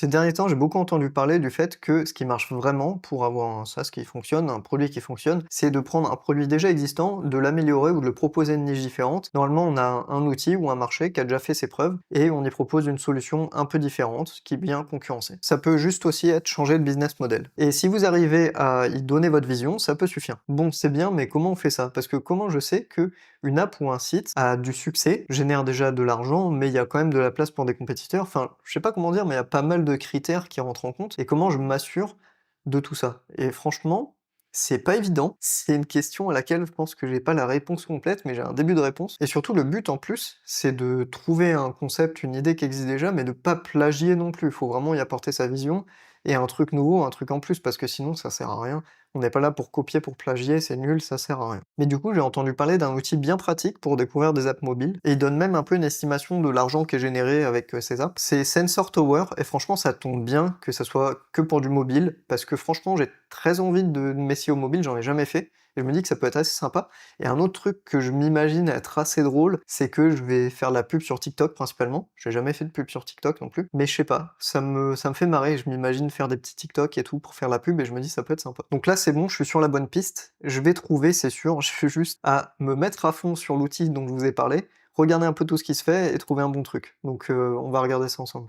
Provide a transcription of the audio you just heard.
Ces derniers temps, j'ai beaucoup entendu parler du fait que ce qui marche vraiment pour avoir un SaaS qui fonctionne, un produit qui fonctionne, c'est de prendre un produit déjà existant, de l'améliorer ou de le proposer à une niche différente. Normalement, on a un outil ou un marché qui a déjà fait ses preuves et on y propose une solution un peu différente qui vient concurrencer. Ça peut juste aussi être changer de business model. Et si vous arrivez à y donner votre vision, ça peut suffire. Bon, c'est bien, mais comment on fait ça? Parce que comment je sais que une app ou un site a du succès, génère déjà de l'argent, mais il y a quand même de la place pour des compétiteurs. Enfin, je sais pas comment dire, mais il y a pas mal de critères qui rentrent en compte. Et comment je m'assure de tout ça? Et franchement, c'est pas évident. C'est une question à laquelle je pense que j'ai pas la réponse complète, mais j'ai un début de réponse. Et surtout, le but en plus, c'est de trouver un concept, une idée qui existe déjà, mais de pas plagier non plus. Il faut vraiment y apporter sa vision et un truc nouveau, un truc en plus, parce que sinon ça sert à rien. On n'est pas là pour copier, pour plagier, c'est nul, ça sert à rien. Mais du coup, j'ai entendu parler d'un outil bien pratique pour découvrir des apps mobiles, et il donne même un peu une estimation de l'argent qui est généré avec ces apps. C'est Sensor Tower, et franchement, ça tombe bien que ça soit que pour du mobile, parce que franchement, j'ai très envie de m'essayer au mobile, j'en ai jamais fait, et je me dis que ça peut être assez sympa. Et un autre truc que je m'imagine être assez drôle, c'est que je vais faire de la pub sur TikTok principalement. J'ai jamais fait de pub sur TikTok non plus, mais je sais pas, ça me fait marrer, je m'imagine faire des petits TikTok et tout pour faire la pub et je me dis ça peut être sympa. Donc là c'est bon, je suis sur la bonne piste, je vais trouver c'est sûr, je suis juste à me mettre à fond sur l'outil dont je vous ai parlé, regarder un peu tout ce qui se fait et trouver un bon truc. Donc on va regarder ça ensemble.